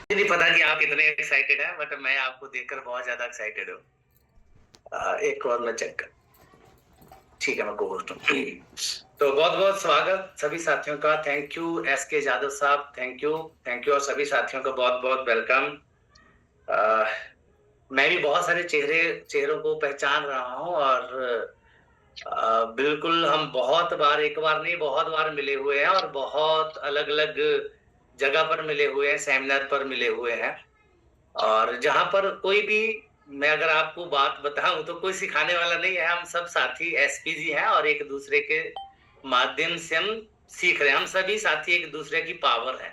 नहीं पता कि आप कितने एक्साइटेड हैं, बट मैं आपको देखकर बहुत ज्यादा एक्साइटेड हूँ। एक और मैं चेक कर। ठीक है, मैं को होस्ट हूँ। तो बहुत बहुत स्वागत सभी साथियों का। थैंक यू एस के यादव साहब, थैंक यू। थैंक यू और सभी साथियों का बहुत बहुत वेलकम। मैं भी बहुत सारे चेहरों को पहचान रहा हूँ, और बिल्कुल हम बहुत बार, एक बार नहीं बहुत बार मिले हुए हैं, और बहुत अलग अलग जगह पर मिले हुए हैं, सेमिनार पर मिले हुए हैं। और जहां पर कोई भी, मैं अगर आपको बात बताऊं तो कोई सिखाने वाला नहीं है, हम सब साथी एसपीजी हैं और एक दूसरे के माध्यम से हम सीख रहे हैं। हम सभी साथी एक दूसरे की पावर है।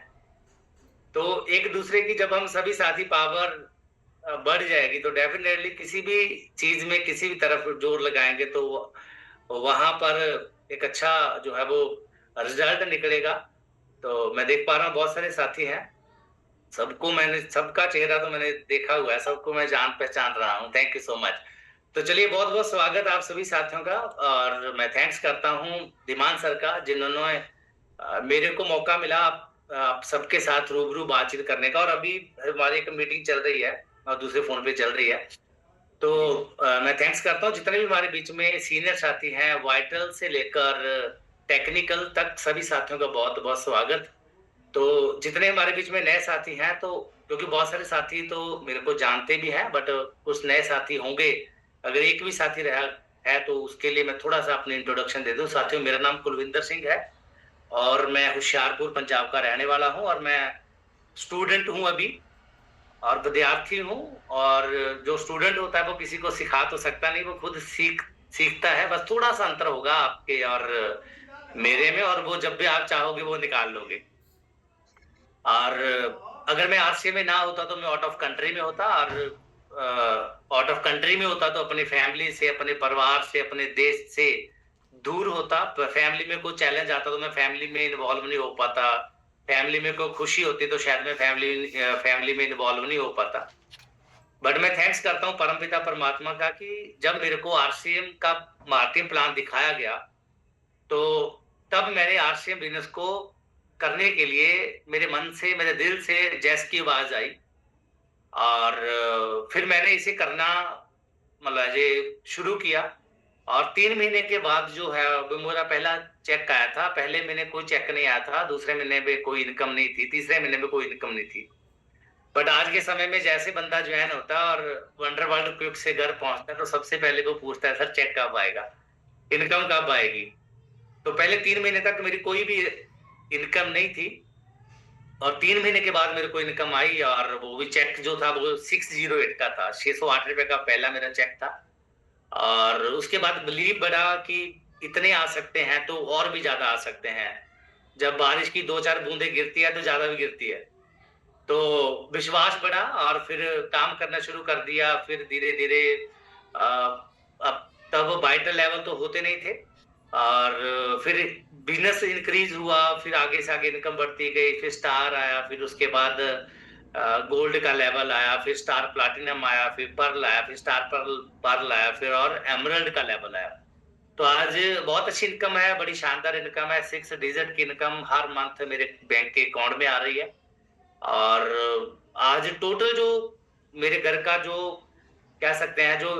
तो एक दूसरे की जब हम सभी साथी पावर बढ़ जाएगी तो डेफिनेटली किसी भी चीज में किसी भी तरफ जोर लगाएंगे तो वहां पर एक अच्छा जो है वो रिजल्ट निकलेगा। तो मैं देख पा रहा हूँ बहुत सारे साथी हैं। सबको मैंने, सबका चेहरा तो मैंने देखा हुआ है, सबको मैं जान पहचान रहा हूँ। Thank you so much. तो चलिए, बहुत बहुत स्वागत आप सभी साथियों का। और मैं थैंक्स करता हूँ धीमान सर का, जिन्होंने मेरे को मौका मिला आप सबके साथ रूबरू बातचीत करने का। और अभी हमारी एक मीटिंग चल रही है और दूसरे फोन पे चल रही है। तो मैं थैंक्स करता हूँ जितने भी हमारे बीच में सीनियर साथी हैं, वाइटल से लेकर टेक्निकल तक, सभी साथियों का बहुत बहुत स्वागत। तो जितने हमारे बीच में नए साथी हैं, तो क्योंकि बहुत सारे साथी तो मेरे को जानते भी हैं, बट कुछ नए साथी होंगे। अगर एक भी साथी रहा है तो उसके लिए मैं थोड़ा सा अपनी इंट्रोडक्शन दे दूं। साथियों, मेरा नाम कुलविंदर सिंह है और मैं होशियारपुर पंजाब का रहने वाला हूं, और मैं स्टूडेंट हूं अभी, और विद्यार्थी हूँ। और जो स्टूडेंट होता है वो किसी को सिखा तो सकता नहीं, वो खुद सीखता है। बस थोड़ा सा अंतर होगा आपके और मेरे में, और वो जब भी आप चाहोगे वो निकाल लोगे। और अगर मैं आरसीए में ना होता तो मैं आउट ऑफ कंट्री में होता, और आउट ऑफ कंट्री में होता तो अपनी फैमिली से, अपने परिवार से, अपने देश से दूर होता। फैमिली में कोई चैलेंज आता तो मैं फैमिली में इन्वॉल्व नहीं हो पाता। फैमिली में कोई खुशी होती तो शायद मैं फैमिली में इन्वॉल्व नहीं हो पाता। बट मैं थैंक्स करता हूँ परमपिता परमात्मा का कि जब मेरे को आरसीएम का मार्केटिंग प्लान दिखाया गया, तो तब मैंने आरसीएम बिजनेस को करने के लिए मेरे मन से, मेरे दिल से जैस की आवाज आई। और फिर मैंने इसे करना, मतलब ये शुरू किया। और 3 महीने के बाद जो है वो मेरा पहला चेक आया था। पहले महीने कोई चेक नहीं आया था, दूसरे महीने में कोई इनकम नहीं थी, तीसरे महीने में कोई इनकम नहीं थी। बट आज के समय में जैसे बंदा ज्वाइन होता है और वंडर वर्ल्ड क्विक से घर पहुंचता है, तो सबसे पहले वो पूछता है, सर चेक कब आएगा, इनकम कब आएगी। तो पहले 3 महीने तक मेरी कोई भी इनकम नहीं थी, और 3 महीने के बाद मेरे को इनकम आई। और वो भी चेक जो था वो 608 का था, 608 रुपए का पहला मेरा चेक था। और उसके बाद बिलीव बढ़ा कि इतने आ सकते हैं तो और भी ज्यादा आ सकते हैं। जब बारिश की 2-4 बूंदे गिरती है तो ज्यादा भी गिरती है। तो विश्वास बढ़ा और फिर काम करना शुरू कर दिया। फिर धीरे धीरे अब तब वाइटल लेवल तो होते नहीं थे, और फिर बिजनेस इंक्रीज हुआ। फिर आगे से आगे इनकम बढ़ती गई, फिर स्टार आया, फिर उसके बाद गोल्ड का लेवल आया, फिर स्टार प्लैटिनम आया, फिर पर्ल आया, फिर स्टार पर्ल पर्ल आया, फिर और एमरल्ड का लेवल आया। तो आज बहुत अच्छी इनकम है, बड़ी शानदार इनकम है। 6 डिजिट की इनकम हर मंथ मेरे बैंक के अकाउंट में आ रही है। और आज टोटल जो मेरे घर का, जो कह सकते हैं, जो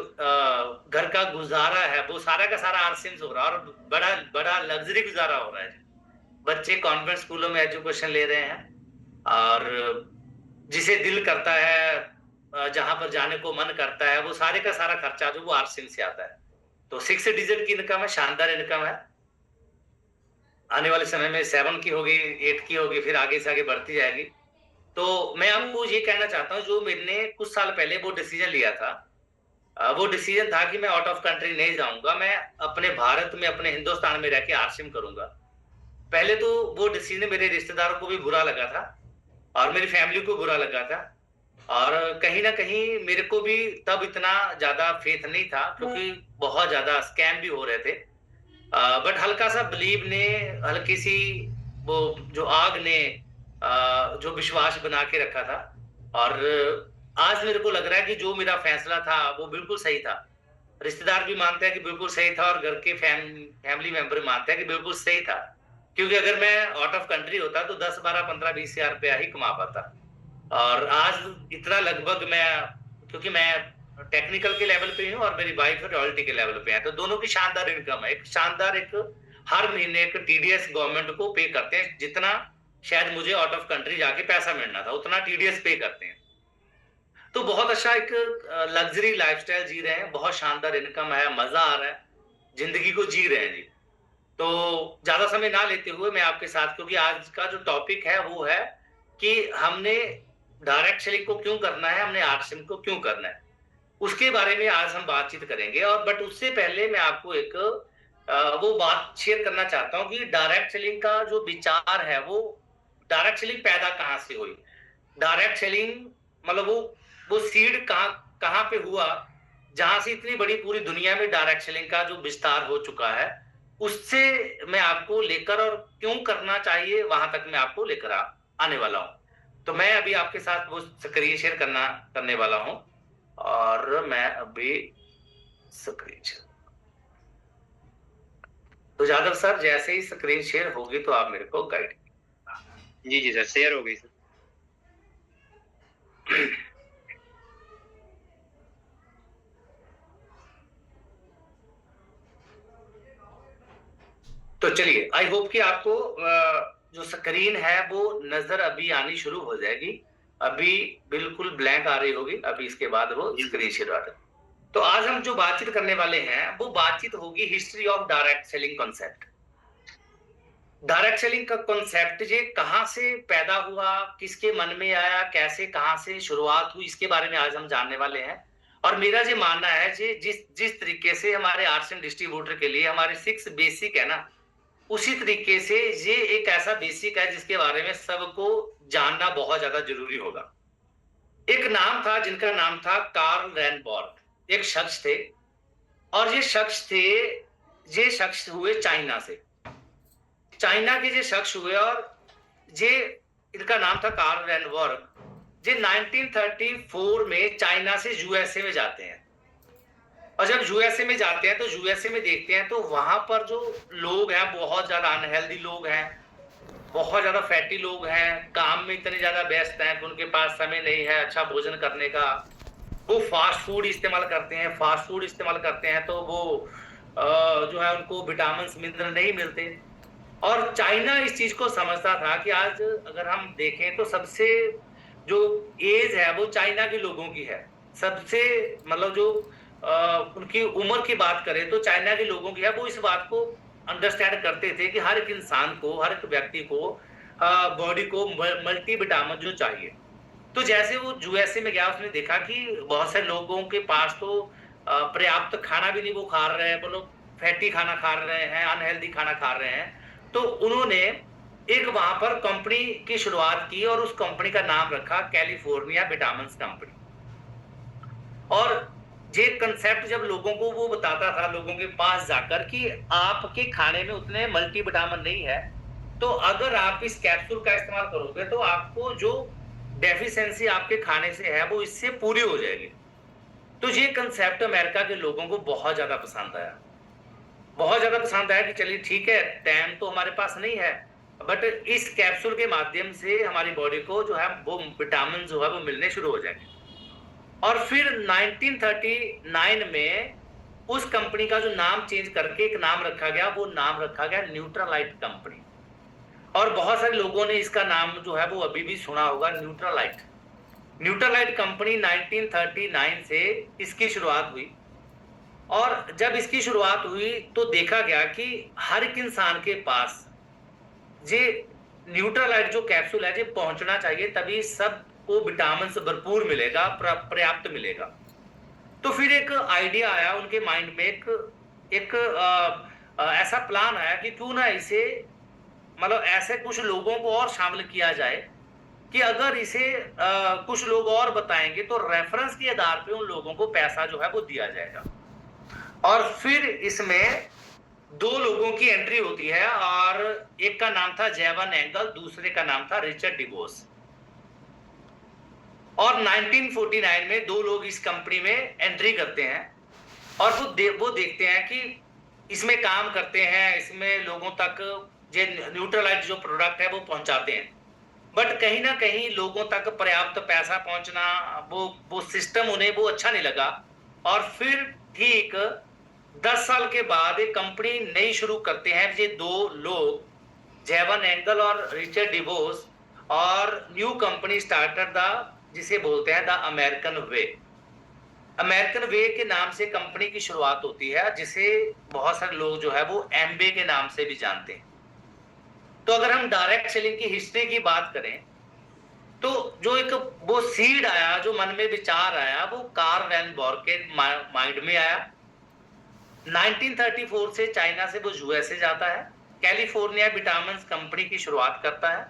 घर का गुजारा है, वो सारा का सारा आरसीएम से हो रहा है। और बड़ा बड़ा लग्जरी गुजारा हो रहा है। बच्चे कॉन्वेंट स्कूलों में एजुकेशन ले रहे हैं, और जिसे दिल करता है, जहां पर जाने को मन करता है, वो सारे का सारा खर्चा जो वो आरसीएम से आता है। तो 6 डिजिट की इनकम है, शानदार इनकम है। आने वाले समय में 7 की होगी, 8 की होगी, फिर आगे से आगे बढ़ती जाएगी। तो मैं आपको ये कहना चाहता हूँ, जो मैंने कुछ साल पहले वो डिसीजन लिया था, वो डिसीजन था कि मैं आउट ऑफ कंट्री नहीं जाऊंगा, मैं अपने भारत में, अपने हिंदुस्तान में रह के आरसीएम करूंगा। पहले तो वो डिसीजन मेरे रिश्तेदारों को भी बुरा लगा था, और मेरी फैमिली को बुरा लगा था, और कहीं ना कहीं मेरे को भी तब इतना ज्यादा फेथ नहीं था, क्योंकि बहुत ज्यादा स्कैम भी हो रहे थे। बट हल्का सा बिलीव ने, हल्की सी वो जो आग ने जो विश्वास बना के रखा था। और आज मेरे को लग रहा है कि जो मेरा फैसला था वो बिल्कुल सही था। रिश्तेदार भी मानते हैं कि बिल्कुल सही था, और घर के फैमिली मेंबर भी मानते हैं कि बिल्कुल सही था। क्योंकि अगर मैं आउट ऑफ कंट्री होता तो 10, 12, 15, 20 हजार रुपया ही कमा पाता। और आज इतना लगभग मैं, क्योंकि मैं टेक्निकल के लेवल पे हूँ और मेरी वाइफ रॉयल्टी के लेवल पे है, तो दोनों की शानदार इनकम है, एक शानदार, एक हर महीने एक टीडीएस गवर्नमेंट को पे करते हैं, जितना शायद मुझे आउट ऑफ कंट्री जाके पैसा मिलना था उतना टीडीएस पे करते हैं। तो बहुत अच्छा एक लग्जरी लाइफस्टाइल जी रहे हैं, बहुत शानदार इनकम है, मजा आ रहा है, जिंदगी को जी रहे हैं जी। तो ज्यादा समय ना लेते हुए मैं आपके साथ, क्योंकि आज का जो टॉपिक है वो है कि हमने डायरेक्ट सेलिंग को क्यों करना है, हमने आर्ट सेलिंग को क्यों करना है, उसके बारे में आज हम बातचीत करेंगे। और बट उससे पहले मैं आपको एक वो बात शेयर करना चाहता हूँ कि डायरेक्ट सेलिंग का जो विचार है, वो डायरेक्ट सेलिंग पैदा कहाँ से हुई, डायरेक्ट सेलिंग मतलब वो सीड कहाँ कहाँ पे हुआ, जहां से इतनी बड़ी पूरी दुनिया में डायरेक्ट सेलिंग का जो विस्तार हो चुका है, उससे मैं आपको लेकर, और क्यों करना चाहिए वहां तक मैं आपको लेकर आने वाला हूं। तो मैं अभी आपके साथ वो स्क्रीन शेयर करने वाला हूं, और मैं अभी स्क्रीन शेयर, तो जादव सर जैसे ही स्क्रीन शेयर होगी तो आप मेरे को गाइड। जी जी सर, शेयर हो गई सर। तो चलिए, आई होप कि आपको जो स्क्रीन है वो नजर अभी आनी शुरू हो जाएगी। अभी बिल्कुल ब्लैंक आ रही होगी, अभी इसके बाद वो स्क्रीन शेयर आ जाएगी। तो आज हम जो बातचीत करने वाले हैं वो बातचीत होगी history of direct selling concept. Direct selling का कॉन्सेप्ट ये कहां से पैदा हुआ, किसके मन में आया, कैसे कहां से शुरुआत हुई, इसके बारे में आज हम जानने वाले हैं। और मेरा ये मानना है कि जिस जिस तरीके से हमारे आर्ट्स एंड डिस्ट्रीब्यूटर के लिए हमारे 6 बेसिक है ना, उसी तरीके से ये एक ऐसा बेसिक है जिसके बारे में सबको जानना बहुत ज्यादा जरूरी होगा। एक नाम था जिनका नाम था कार्ल रेनबॉर्ग, एक शख्स थे, और ये शख्स हुए चाइना से, चाइना के ये शख्स हुए, और ये इनका नाम था कार्ल रेनबॉर्ग। ये 1934 में चाइना से यूएसए में जाते हैं, और जब यूएसए में जाते हैं तो यूएसए में देखते हैं तो वहां पर जो लोग हैं बहुत ज्यादा अनहेल्दी लोग हैं, बहुत ज्यादा फैटी लोग हैं, काम में इतने ज्यादा व्यस्त हैं कि उनके पास समय नहीं है अच्छा भोजन करने का। वो फास्ट फूड इस्तेमाल करते हैं, फास्ट फूड इस्तेमाल करते हैं तो वो जो है उनको विटामिन मिनरल नहीं मिलते। और चाइना इस चीज को समझता था कि आज अगर हम देखें तो सबसे जो एज है वो चाइना के लोगों की है, सबसे मतलब जो उनकी उम्र की बात करें तो चाइना के लोगों की है। वो इस बात को अंडरस्टैंड करते थे कि हर एक इंसान को, हर एक व्यक्ति को बॉडी को मल्टी विटामिन जो चाहिए। तो जैसे वो यूएसए में गया, उसने देखा कि बहुत सारे लोगों के पास तो पर्याप्त खाना भी नहीं वो खा रहे हैं, वो लोग फैटी खाना खा रहे हैं, अनहेल्दी खाना खा रहे हैं। तो उन्होंने एक वहां पर कंपनी की शुरुआत की, और उस कंपनी का नाम रखा कैलिफोर्निया विटामिन कंपनी। और ये कंसेप्ट जब लोगों को वो बताता था, लोगों के पास जाकर, कि आपके खाने में उतने मल्टी विटामिन नहीं है, तो अगर आप इस कैप्सूल का इस्तेमाल करोगे तो आपको जो डेफिशिएंसी आपके खाने से है वो इससे पूरी हो जाएगी। तो ये कंसेप्ट अमेरिका के लोगों को बहुत ज्यादा पसंद आया, बहुत ज्यादा पसंद आया कि चलिए ठीक है, टाइम तो हमारे पास नहीं है, बट इस कैप्सूल के माध्यम से हमारी बॉडी को जो है वो विटामिन जो है वो मिलने शुरू हो जाएंगे। और फिर 1939 में उस कंपनी का जो नाम चेंज करके एक नाम रखा गया, वो नाम रखा गया न्यूट्रालाइट कंपनी। और बहुत सारे लोगों ने इसका नाम जो है वो अभी भी सुना होगा, न्यूट्रालाइट। न्यूट्रालाइट कंपनी 1939 से इसकी शुरुआत हुई। और जब इसकी शुरुआत हुई तो देखा गया कि हर एक इंसान के पास ये न्यूट्रालाइट जो कैप्सूल है ये पहुंचना चाहिए, तभी सबको विटामिन से भरपूर मिलेगा, पर्याप्त मिलेगा। तो फिर एक आइडिया आया उनके माइंड में, एक ऐसा प्लान आया कि क्यों ना इसे मतलब ऐसे कुछ लोगों को और शामिल किया जाए कि अगर इसे कुछ लोग और बताएंगे तो रेफरेंस के आधार पे उन लोगों को पैसा जो है वो दिया जाएगा। और फिर इसमें 2 लोगों की एंट्री होती है, और एक का नाम था जेवन एंगल, दूसरे का नाम था रिचर्ड डिवोस। और 1949 में 2 लोग इस कंपनी में एंट्री करते हैं, और वो देखते हैं कि इसमें काम करते हैं, इसमें लोगों तक ये न्यूट्रालाइट जो प्रोडक्ट है वो पहुंचाते हैं। बट कहीं ना कहीं लोगों तक पर्याप्त पैसा पहुंचना, वो सिस्टम उन्हें वो अच्छा नहीं लगा। और फिर ठीक 10 साल के बाद एक कंपनी नई शुरू करते हैं ये दो लोग, जेवन एंगल और रिचर्ड डिवोस, और न्यू कंपनी स्टार्टर द, जिसे बोलते हैं द अमेरिकन वे। अमेरिकन वे के नाम से कंपनी की शुरुआत होती है, जिसे बहुत सारे लोग जो है वो एमबे के नाम से भी जानते हैं। तो अगर हम डायरेक्ट सेलिंग की हिस्ट्री की बात करें, तो जो एक वो सीड आया, जो मन में विचार आया, वो कार्ल वैन बॉर्क के माइंड में आया। 1934 से चाइना से वो यूएसए जाता है, कैलिफोर्निया विटामिन कंपनी की शुरुआत करता है,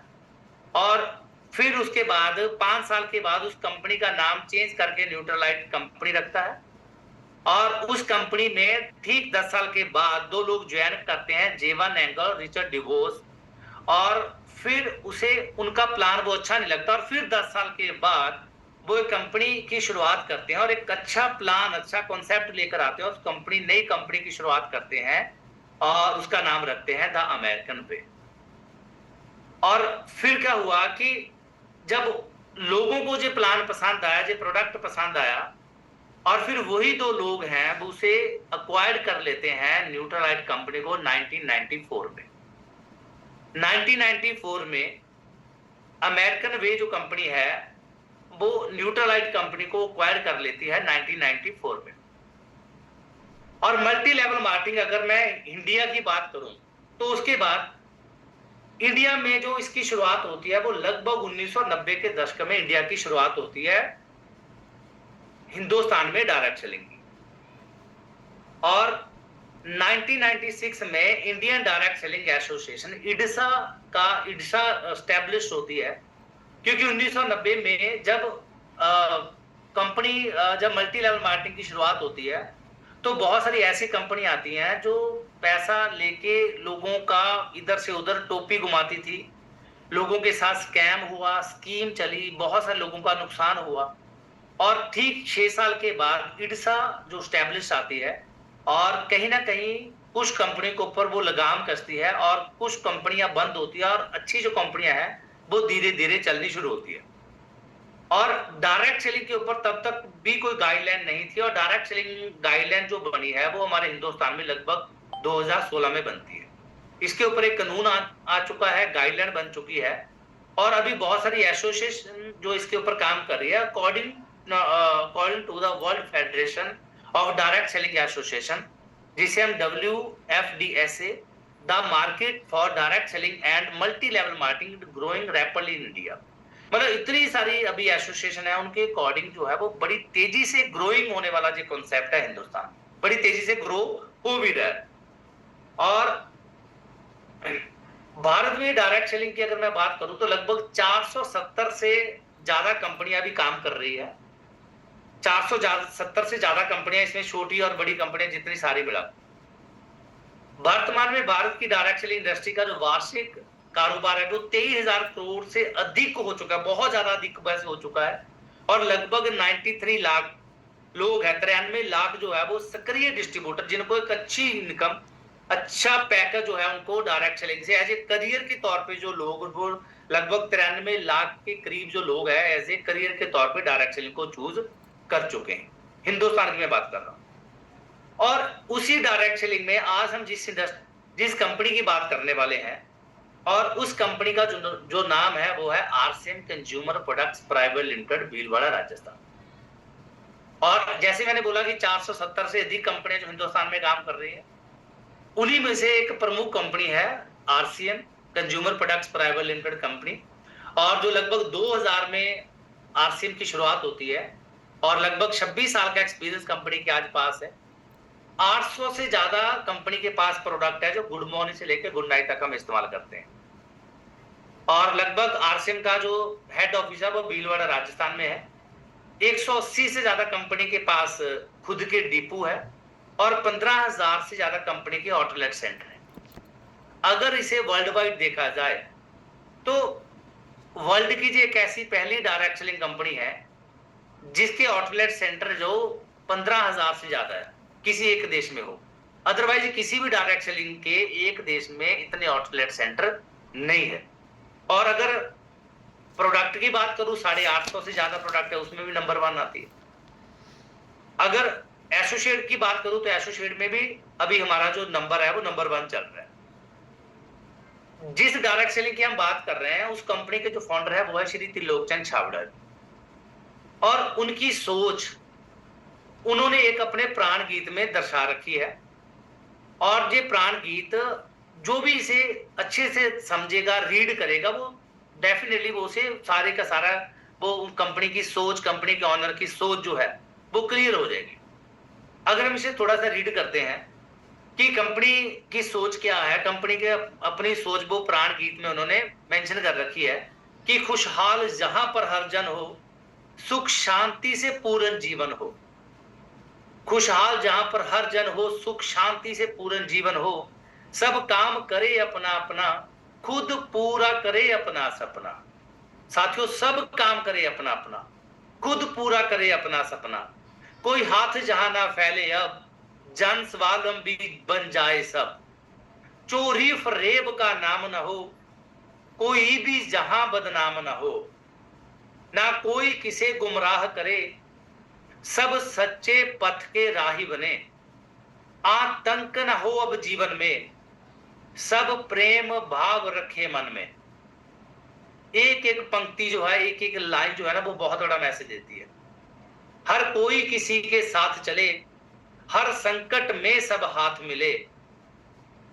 और फिर उसके बाद 5 साल के बाद उस कंपनी का नाम चेंज करके न्यूट्रलाइट कंपनी रखता है। और उस कंपनी में ठीक 10 साल के बाद दो लोग ज्वाइन करते हैं, जेवन एंगल, रिचर्ड डिवोस। और फिर उसे उनका प्लान वो अच्छा नहीं लगता, और फिर 10 साल के बाद वो एक कंपनी की शुरुआत करते हैं, और एक अच्छा प्लान, अच्छा कॉन्सेप्ट लेकर आते हैं, और कंपनी, नई कंपनी की शुरुआत करते हैं, और उसका नाम रखते हैं द अमेरिकन वे। और फिर क्या हुआ कि जब लोगों को जो प्लान पसंद आया, जो प्रोडक्ट पसंद आया, और फिर वही दो लोग हैं वो उसे अक्वायर्ड कर लेते हैं, न्यूट्रलाइट कंपनी को, 1994 में। 1994 में अमेरिकन वे जो कंपनी है वो न्यूट्रलाइट कंपनी को अक्वायर कर लेती है 1994 में। और मल्टी लेवल मार्केटिंग, अगर मैं इंडिया की बात करूं, तो उसके बाद इंडिया में जो इसकी शुरुआत होती है वो लगभग 1990 के दशक में इंडिया की शुरुआत होती है हिंदुस्तान में डायरेक्ट सेलिंग की। और 1996 में Indian direct selling association, IDSA establish होती है, क्योंकि 1990 में जब कंपनी, जब मल्टी लेवल मार्केटिंग की शुरुआत होती है, तो बहुत सारी ऐसी कंपनी आती हैं जो पैसा लेके लोगों का इधर से उधर टोपी घुमाती थी, लोगों के साथ स्कैम हुआ, स्कीम चली, बहुत सारे लोगों का नुकसान हुआ। और ठीक 6 साल के बाद इडसा जो स्टैब्लिश आती है, और कहीं ना कहीं कुछ कंपनी के ऊपर वो लगाम कसती है, और कुछ कंपनियां बंद होती है, और अच्छी जो कंपनियां हैं वो धीरे धीरे चलनी शुरू होती है। और डायरेक्ट सेलिंग के ऊपर तब तक भी कोई गाइडलाइन नहीं थी, और डायरेक्ट सेलिंग गाइडलाइन जो बनी है वो हमारे हिंदुस्तान में लगभग 2016 में बनती है। इसके ऊपर एक कानून आ चुका है, गाइडलाइन बन चुकी है, और अभी बहुत सारी एसोसिएशन जो इसके ऊपर काम कर रही है, according to the world federation of direct selling association, जिसे हम WFDSA, the market for direct selling and multi level marketing growing rapidly in India. मतलब इतनी सारी अभी एसोसिएशन है, उनके अकॉर्डिंग जो है वो बड़ी तेजी से ग्रोइंग होने वाला जो कॉन्सेप्ट है हिंदुस्तान, बड़ी तेजी से ग्रो हो भी रहा है। और भारत में डायरेक्ट सेलिंग की अगर मैं बात करूं, तो लगभग 470 से ज्यादा कंपनियां भी काम कर रही है। 470 से ज्यादा कंपनियां, इसमें छोटी और बड़ी कंपनियां जितनी सारी मिला। वर्तमान में भारत की डायरेक्ट सेलिंग इंडस्ट्री का जो वार्षिक कारोबार है वो 23,000 करोड़ से अधिक हो चुका है, बहुत ज्यादा अधिक वैसे हो चुका है। और लगभग 93 लाख लोग हैं, 93 लाख जो है वो सक्रिय डिस्ट्रीब्यूटर, जिनको एक अच्छी इनकम, अच्छा पैकेज जो है उनको डायरेक्ट सेलिंग से एज ए करियर के तौर पे जो लोग, वो लगभग 93 लाख के करीब जो लोग हैं एज ए करियर के तौर पे डायरेक्ट सेलिंग को चूज कर चुके हैं। हिंदुस्तान की मैं बात कर रहा हूं। और उसी डायरेक्ट सेलिंग में आज हम जिस कंपनी की बात करने वाले हैं, और उस कंपनी का जो नाम है वो है RCM consumer products private limited, Bhilwara, Rajasthan. और जैसे मैंने बोला कि 470 से अधिक कंपनियां जो हिंदुस्तान में काम कर रही है, उन्हीं में से एक प्रमुख कंपनी है RCM consumer products private limited company. और जो लगभग 2000 में आरसीएम की शुरुआत होती है, और लगभग 26 साल का एक्सपीरियंस कंपनी के आज पास है। 800 से ज्यादा कंपनी के पास प्रोडक्ट है जो गुड मॉर्निंग से लेकर गुड नाइट तक हम इस्तेमाल करते हैं। और लगभग आरसीएम का जो हेड ऑफिस है वो भीलवाड़ा, राजस्थान में है। 180 से ज्यादा कंपनी के पास खुद के डिपो है, और 15,000 से ज्यादा कंपनी के आउटलेट सेंटर है। अगर इसे वर्ल्ड वाइड देखा जाए, तो वर्ल्ड की जो एक ऐसी पहली डायरेक्ट सेलिंग कंपनी है जिसके आउटलेट सेंटर जो 15,000 से ज्यादा है, किसी एक देश में हो। अदरवाइज किसी भी डायरेक्ट सेलिंग के एक देश में इतने आउटलेट सेंटर नहीं है। और अगर प्रोडक्ट की बात करूं 850 से ज्यादा प्रोडक्ट है, उसमें भी नंबर 1 आती है। अगर एसोसिएट की बात करूं तो एसोसिएट में भी अभी हमारा जो नंबर है वो नंबर 1 चल रहा है। जिस डायरेक्ट सेलिंग की हम बात कर रहे हैं उस कंपनी के जो फाउंडर है वो है श्री त्रिलोकचंद छाबड़ा, और उनकी सोच उन्होंने एक अपने प्राण गीत में दर्शा रखी है। और ये प्राण गीत जो भी इसे अच्छे से समझेगा, रीड करेगा, वो डेफिनेटली वो उसे सारे का सारा वो कंपनी की सोच, कंपनी के ऑनर की सोच जो है वो क्लियर हो जाएगी। अगर हम इसे थोड़ा सा रीड करते हैं कि कंपनी की सोच क्या है, कंपनी के अपनी सोच वो प्राण गीत में उन्होंने मेंशन कर रखी है कि खुशहाल जहां पर हर जन हो, सुख शांति से पूर्ण जीवन हो। खुशहाल जहां पर हर जन हो, सुख शांति से पूर्ण जीवन हो, सब काम करे अपना अपना, खुद पूरा करे अपना सपना। साथियों, सब काम करे अपना अपना, खुद पूरा करे अपना सपना। कोई हाथ जहां ना फैले अब, जन स्वावलंबी बन जाए सब। चोरी फरेब का नाम न हो, कोई भी जहां बदनाम न हो। ना कोई किसे गुमराह करे, सब सच्चे पथ के राही बने। आतंक न हो अब जीवन में, सब प्रेम भाव रखे मन में। एक एक पंक्ति जो है, एक एक लाइन जो है ना, वो बहुत बड़ा मैसेज देती है। हर कोई किसी के साथ चले, हर संकट में सब हाथ मिले।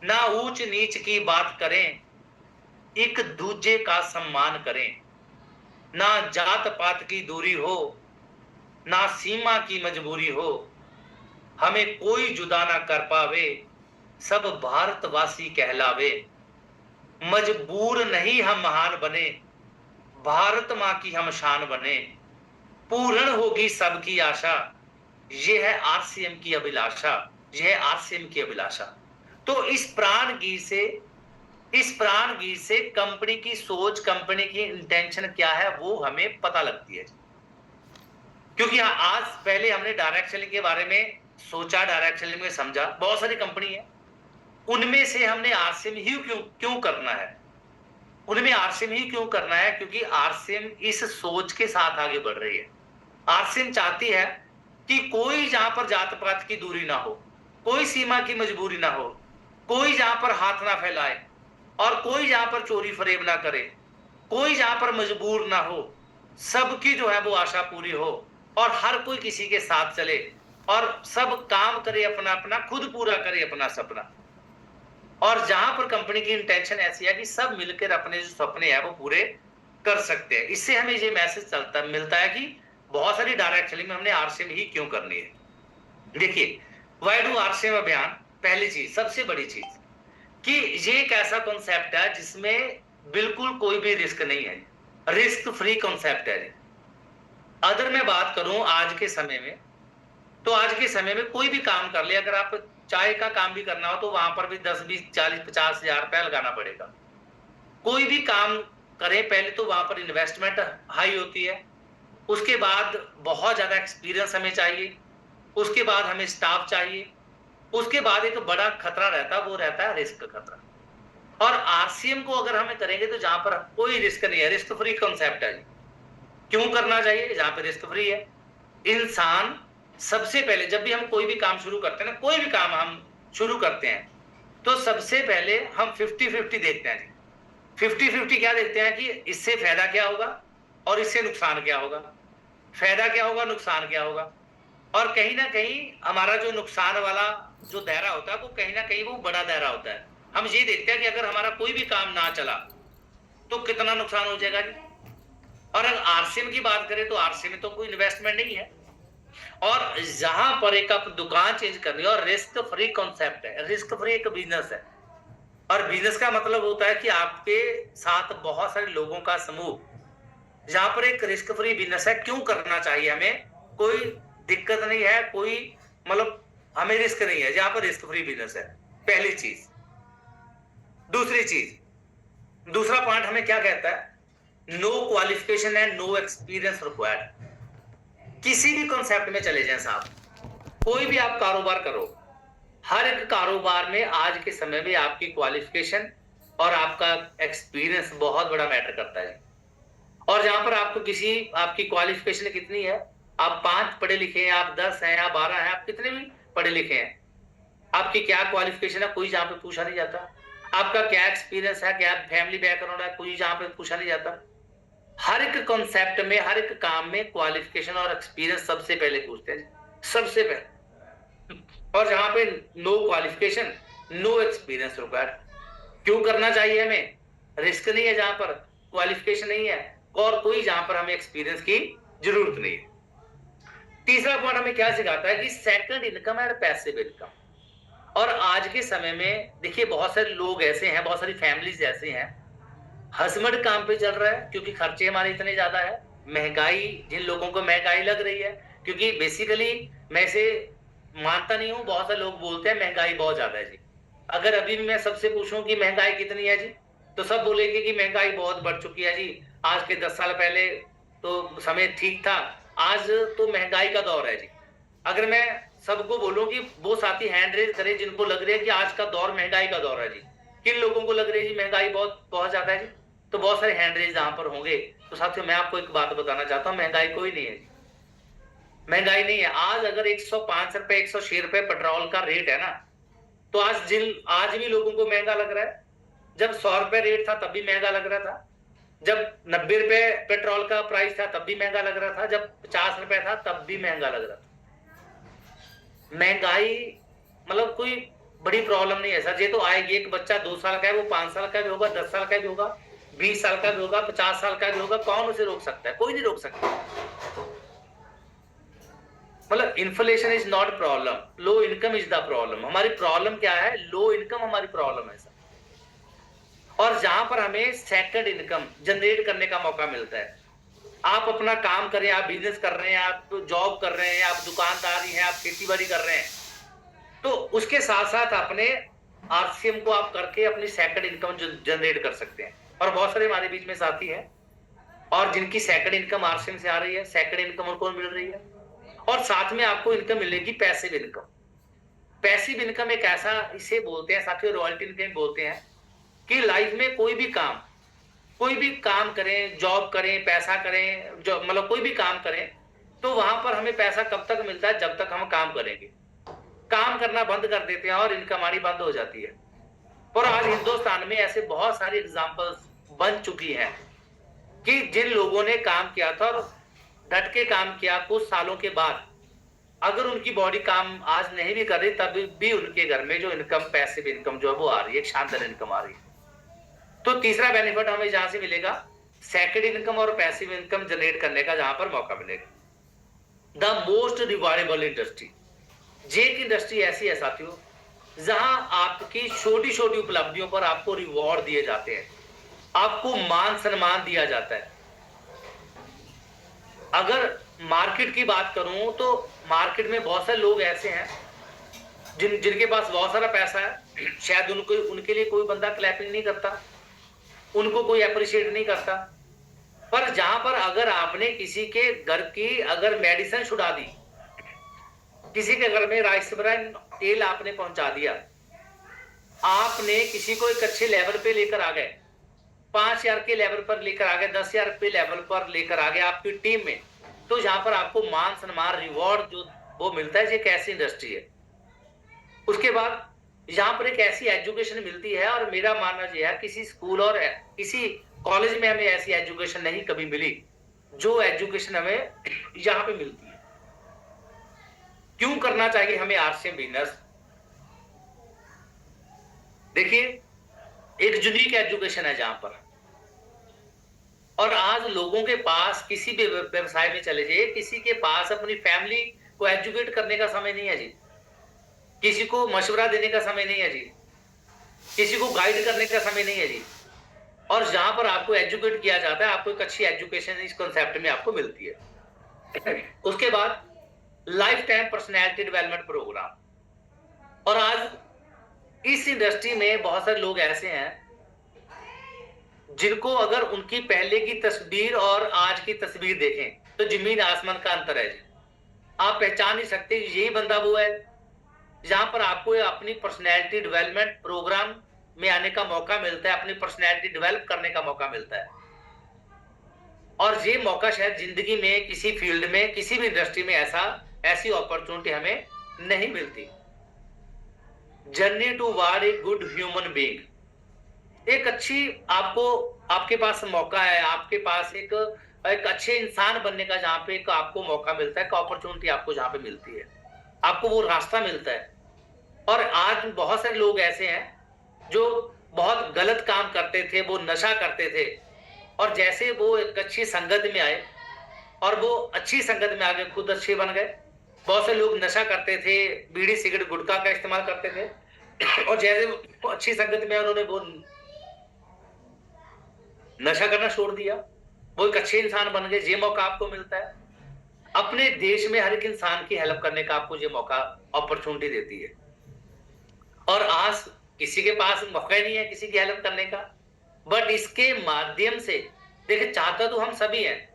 ना ऊंच नीच की बात करें, एक दूजे का सम्मान करें। ना जात पात की दूरी हो, ना सीमा की मजबूरी हो। हमें कोई जुदा ना कर पावे, सब भारतवासी कहलावे। मजबूर नहीं हम महान बने, भारत मां की हम शान बने। पूर्ण होगी सबकी आशा, ये है आरसीएम की अभिलाषा, यह है आरसीएम की अभिलाषा। तो इस प्राण गीत से कंपनी की सोच, कंपनी की इंटेंशन क्या है वो हमें पता लगती है। क्योंकि आज पहले हमने डायरेक्ट सेलिंग के बारे में सोचा, डायरेक्ट सेलिंग में समझा, बहुत सारी कंपनी है, उनमें से हमने आरसीएम ही क्यों करना है, उनमें आरसीएम ही क्यों करना है? क्योंकि आरसीएम इस सोच के साथ आगे बढ़ रही है। आरसीएम चाहती है कि कोई जहां पर जात पात की दूरी ना हो, कोई सीमा की मजबूरी ना हो, कोई जहां पर हाथ ना फैलाए, और कोई जहां पर चोरी फरेब ना करे, कोई जहां पर मजबूर ना हो, सबकी जो है वो आशा पूरी हो, और हर कोई किसी के साथ चले, और सब काम करे अपना अपना, खुद पूरा करे अपना सपना। और जहां पर कंपनी की इंटेंशन ऐसी है कि सब मिलकर अपने जो सपने हैं वो पूरे कर सकते हैं। इससे हमें ये मैसेज मिलता है कि बहुत सारी डायरेक्ट सेलिंग में हमने आरसीएम ही क्यों करनी है। देखिए, व्हाई डू आरसीएम अभियान? पहली चीज, सबसे बड़ी चीज, कि ये एक ऐसा कॉन्सेप्ट है जिसमें बिल्कुल कोई भी रिस्क नहीं है, रिस्क फ्री कॉन्सेप्ट है। अगर मैं बात करूं आज के समय में, तो आज के समय में कोई भी काम कर ले, अगर आप चाय का काम भी करना हो तो वहां पर भी 10, 20, 40, 50 हजार रुपया लगाना पड़ेगा। कोई भी काम करें पहले तो वहां पर इन्वेस्टमेंट हाई होती है, उसके बाद बहुत ज्यादा एक्सपीरियंस हमें चाहिए, उसके बाद हमें स्टाफ चाहिए, उसके बाद एक बड़ा खतरा रहता है, वो रहता है रिस्क खतरा। और आरसीएम को अगर हमें करेंगे तो जहां पर कोई रिस्क नहीं है, रिस्क फ्री कॉन्सेप्ट है। क्यों करना चाहिए जहां पर रिस्क फ्री है? इंसान सबसे पहले जब भी हम कोई भी काम शुरू करते हैं ना, कोई भी काम हम शुरू करते हैं, तो सबसे पहले हम 50-50 देखते हैं। 50-50 क्या देखते हैं कि इससे फायदा क्या होगा और इससे नुकसान क्या होगा, फायदा क्या होगा, नुकसान क्या होगा। और कहीं ना कहीं हमारा जो नुकसान वाला जो दायरा होता है वो कहीं ना कहीं वो बड़ा दायरा होता है। हम ये देखते हैं कि अगर हमारा कोई भी काम ना चला तो कितना नुकसान हो जाएगा जी। और अगर आरसीएम की बात करें तो आरसीएम में तो कोई इन्वेस्टमेंट नहीं है, और जहां पर एक आप दुकान चेंज करनी है, और रिस्क फ्री कॉन्सेप्ट है, रिस्क फ्री एक बिजनेस है। और बिजनेस का मतलब होता है कि आपके साथ बहुत सारे लोगों का समूह, जहां पर एक रिस्क फ्री बिजनेस है। क्यों करना चाहिए हमें? कोई दिक्कत नहीं है, कोई मतलब हमें रिस्क नहीं है जहां पर रिस्क फ्री बिजनेस है, पहली चीज। दूसरी चीज, दूसरा पॉइंट हमें क्या कहता है? No qualification and no experience required. किसी भी कॉन्सेप्ट में चले जाएं साहब, कोई भी आप कारोबार करो, हर एक कारोबार में आज के समय में आपकी क्वालिफिकेशन और आपका एक्सपीरियंस बहुत बड़ा मैटर करता है। और जहां पर आपको आपकी क्वालिफिकेशन कितनी है, आप 5 पढ़े लिखे हैं, आप 10 हैं, आप 12 हैं, आप कितने भी पढ़े लिखे हैं, आपकी क्या क्वालिफिकेशन है, कोई जहां पे पूछा नहीं जाता। आपका क्या एक्सपीरियंस है, क्या फैमिली बैकग्राउंड है, कोई जहां पे पूछा नहीं जाता। हर एक कॉन्सेप्ट में, हर एक काम में क्वालिफिकेशन और एक्सपीरियंस सबसे पहले पूछते हैं, सबसे पहले। और जहां पे no qualification, no experience required. क्यों करना चाहिए हमें? रिस्क नहीं है जहां पर, क्वालिफिकेशन नहीं है, और कोई जहां पर हमें एक्सपीरियंस की जरूरत नहीं है। तीसरा पॉइंट हमें क्या सिखाता है कि second income and passive income. और आज के समय में देखिए, बहुत सारे लोग ऐसे हैं, बहुत सारी फैमिलीज ऐसे हैं, हस्बैंड काम पे चल रहा है क्योंकि खर्चे हमारे इतने ज्यादा है, महंगाई, जिन लोगों को महंगाई लग रही है, क्योंकि बेसिकली मैं इसे मानता नहीं हूं, बहुत सारे लोग बोलते हैं महंगाई बहुत ज्यादा है जी। अगर अभी भी मैं सबसे पूछूं कि महंगाई कितनी है जी, तो सब बोलेंगे कि महंगाई बहुत बढ़ चुकी है जी। आज के 10 साल पहले तो समय ठीक था, आज तो महंगाई का दौर है जी। अगर मैं सबको बोलूं कि वो साथी हैंड रेज करें जिनको लग रहा है कि आज का दौर महंगाई का दौर है जी, किन लोगों को लग रही है जी महंगाई बहुत बहुत ज्यादा है जी, तो बहुत सारे हैंड रेज जहां पर होंगे। तो साथियों, मैं आपको एक बात बताना चाहता हूं, महंगाई कोई नहीं है जी, महंगाई नहीं है। आज अगर 105 रुपए 106 रुपए पेट्रोल का रेट है ना, तो आज भी लोगों को महंगा लग रहा है। जब 100 रुपए रेट था तब भी महंगा लग रहा था, जब 90 रुपए पेट्रोल का प्राइस था तब भी महंगा लग रहा था, जब 50 रुपए था तब भी महंगा लग रहा था। महंगाई मतलब कोई बड़ी प्रॉब्लम नहीं है सर, ये तो आएगी। एक बच्चा 2 साल का है, वो 5 साल का भी होगा, 10 साल का भी होगा, 20 साल का भी होगा, 50 साल का भी होगा, कौन उसे रोक सकता है? कोई नहीं रोक सकता। मतलब inflation is not problem, low income is the problem. हमारी प्रॉब्लम क्या है? लो इनकम हमारी प्रॉब्लम है सर। और जहां पर हमें सेकंड इनकम जनरेट करने का मौका मिलता है, आप अपना काम करें, आप बिजनेस कर रहे हैं, आप जॉब कर रहे हैं, आप दुकानदारी हैं, आप खेती बाड़ी कर रहे हैं, तो उसके साथ साथ अपने आरसीएम को आप करके अपनी सेकंड इनकम जनरेट कर सकते हैं। और बहुत सारे हमारे बीच में साथी हैं और जिनकी सेकंड इनकम आरसीएम से आ रही है, सेकंड इनकम उनको मिल रही है, और साथ में आपको इनकम मिलेगी पैसिव इनकम। पैसिव इनकम एक ऐसा, इसे बोलते हैं साथियों, रॉयल्टी इनकम बोलते हैं, कि लाइफ में कोई भी काम करें, जॉब करें, पैसा करें, जो मतलब कोई भी काम करें, तो वहां पर हमें पैसा कब तक मिलता है? जब तक हम काम करेंगे। काम करना बंद कर देते हैं और इनकम आनी बंद हो जाती है। और आज हिंदुस्तान में ऐसे बहुत सारी एग्जांपल्स बन चुकी हैं कि जिन लोगों ने काम किया था और डट के काम किया, कुछ सालों के बाद अगर उनकी बॉडी काम आज नहीं भी कर रही, तब भी उनके घर में जो इनकम, पैसिव इनकम जो है वो आ रही है, एक शानदार इनकम आ रही है। तो तीसरा बेनिफिट हमें जहां से मिलेगा, सेकंड इनकम और पैसिव इनकम जनरेट करने का जहां पर मौका मिलेगा। द मोस्ट रिवार्डेबल इंडस्ट्री, जे एक इंडस्ट्री ऐसी है साथियों, जहां आपकी छोटी छोटी उपलब्धियों पर आपको रिवॉर्ड दिए जाते हैं, आपको मान सम्मान दिया जाता है। अगर मार्केट की बात करूं तो मार्केट में बहुत सारे लोग ऐसे हैं जिनके पास बहुत सारा पैसा है, शायद उनके लिए कोई बंदा क्लैपिंग नहीं करता, उनको कोई अप्रिशिएट नहीं करता। पर जहां पर अगर आपने किसी के घर की अगर मेडिसिन छुड़ा दी, किसी के घर में राइस ब्रान तेल आपने पहुंचा दिया, आपने किसी को एक अच्छे लेवल पे लेकर आ गए, 5,000 के लेवल पर लेकर आ गए, 10,000 पे लेवल पर लेकर आ गए आपकी टीम में, तो जहां पर आपको मान सम्मान, रिवॉर्ड जो वो मिलता है, ये कैसी इंडस्ट्री है। उसके बाद यहाँ पर एक ऐसी एजुकेशन मिलती है, और मेरा मानना यह है किसी स्कूल और किसी कॉलेज में हमें ऐसी एजुकेशन नहीं कभी मिली जो एजुकेशन हमें यहाँ पे मिलती है। क्यों करना चाहिए हमें आरसीएम बिजनेस? देखिए, एक यूनिक एजुकेशन है जहां पर, और आज लोगों के पास किसी भी व्यवसाय में चले जाइए, किसी के पास अपनी फैमिली को एजुकेट करने का समय नहीं है जी, किसी को मशवरा देने का समय नहीं है जी, किसी को गाइड करने का समय नहीं है जी। और जहां पर आपको एजुकेट किया जाता है, आपको एक अच्छी एजुकेशन इस कॉन्सेप्ट में आपको मिलती है। उसके बाद life time personality development program, और आज इस इंडस्ट्री में बहुत सारे लोग ऐसे हैं जिनको अगर उनकी पहले की तस्वीर और आज की तस्वीर देखें तो जमीन आसमान का अंतर है जी। आप पहचान नहीं सकते यही बंदा वो है। जहां पर आपको अपनी पर्सनैलिटी डेवलपमेंट प्रोग्राम में आने का मौका मिलता है, अपनी पर्सनैलिटी डेवलप करने का मौका मिलता है। और ये मौका शायद जिंदगी में किसी फील्ड में, किसी भी इंडस्ट्री में ऐसी अपॉर्चुनिटी हमें नहीं मिलती। Journey toward a good human being, एक अच्छी आपके पास मौका है, आपके पास एक अच्छे इंसान बनने का, जहां पे एक आपको मौका मिलता है, एक अपॉर्चुनिटी आपको जहां पे मिलती है, आपको वो रास्ता मिलता है। और आज बहुत सारे लोग ऐसे हैं जो बहुत गलत काम करते थे, वो नशा करते थे, और जैसे वो एक अच्छी संगत में आए और वो अच्छी संगत में आगे खुद अच्छे बन गए। बहुत से लोग नशा करते थे, बीड़ी सिगरेट गुटखा का इस्तेमाल करते थे, और जैसे वो अच्छी संगत में आए उन्होंने वो नशा करना छोड़ दिया, वो एक अच्छे इंसान बन गए। ये मौका आपको मिलता है। अपने देश में हर एक इंसान की हेल्प करने का आपको ये मौका, अपॉर्चुनिटी देती है। और आज किसी के पास मौका ही नहीं है किसी की हेल्प करने का, बट इसके माध्यम से देखिए, चाहता तो हम सभी हैं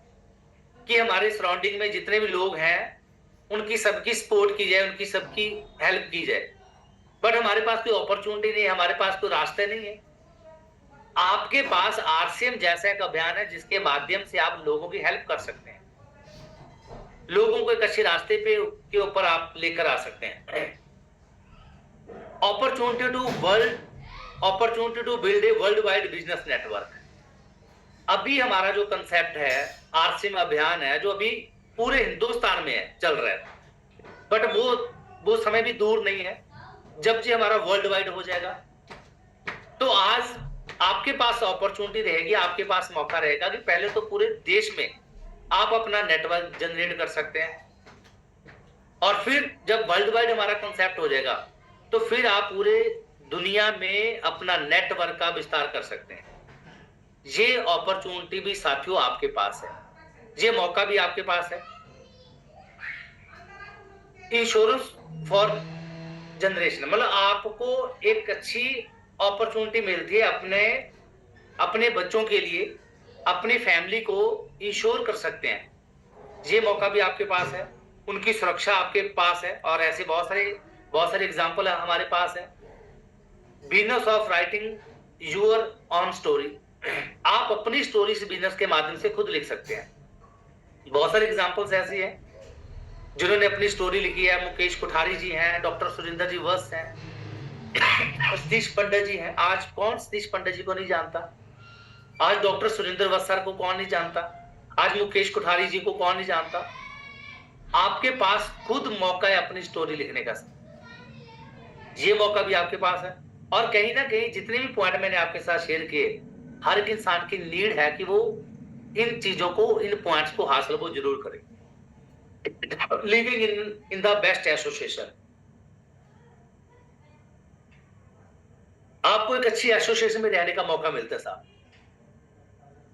कि हमारे सराउंडिंग में जितने भी लोग हैं उनकी सबकी सपोर्ट की जाए, उनकी सबकी हेल्प की जाए, बट हमारे पास कोई अपॉर्चुनिटी नहीं है, हमारे पास कोई रास्ते नहीं है। आपके पास आरसीएम जैसा एक अभियान है जिसके माध्यम से आप लोगों की हेल्प कर सकते हैं, लोगों को एक अच्छे रास्ते पे के ऊपर आप लेकर आ सकते हैं। Opportunity to build a world wide business network, अभी हमारा जो कंसेप्ट है, आरसीएम अभियान है, जो अभी पूरे हिंदुस्तान में है, चल रहा है, बट वो समय भी दूर नहीं है जब ये हमारा वर्ल्ड वाइड हो जाएगा। तो आज आपके पास अपॉर्चुनिटी रहेगी, आपके पास मौका रहेगा कि पहले तो पूरे देश में आप अपना नेटवर्क जनरेट कर सकते हैं, और फिर जब वर्ल्ड वाइड हमारा कॉन्सेप्ट हो जाएगा तो फिर आप पूरे दुनिया में अपना नेटवर्क का विस्तार कर सकते हैं। ये अपॉर्चुनिटी भी साथियों आपके पास है, ये मौका भी आपके पास है। इंश्योरेंस फॉर जनरेशन, मतलब आपको एक अच्छी अपॉर्चुनिटी मिलती है अपने बच्चों के लिए, अपनी फैमिली को इंश्योर कर सकते हैं। ये मौका भी आपके पास है, उनकी सुरक्षा आपके पास है, और ऐसे बहुत सारे एग्जांपल हमारे पास है। Business of writing you're on story, आप अपनी स्टोरी से बिजनेस के माध्यम से खुद लिख सकते हैं। बहुत सारे एग्जांपल्स ऐसी हैं जिन्होंने अपनी स्टोरी लिखी है। मुकेश कोठारी जी हैं, डॉक्टर सुरेंद्र जी वत्स हैं, सतीश पंडित जी हैं। आज कौन सतीश पंडित जी को नहीं जानता, आज डॉक्टर सुरेंद्र वत्स सर को कौन नहीं जानता, आज मुकेश कोठारी जी को कौन नहीं जानता। आपके पास खुद मौका है अपनी स्टोरी लिखने का, ये मौका भी आपके पास है। और कहीं ना कहीं जितने भी पॉइंट मैंने आपके साथ शेयर किए, हर एक इंसान की नीड है कि वो इन चीजों को, इन पॉइंट्स को हासिल वो जरूर करे। Living in the best association, आपको एक अच्छी एसोसिएशन में रहने का मौका मिलता है साहब,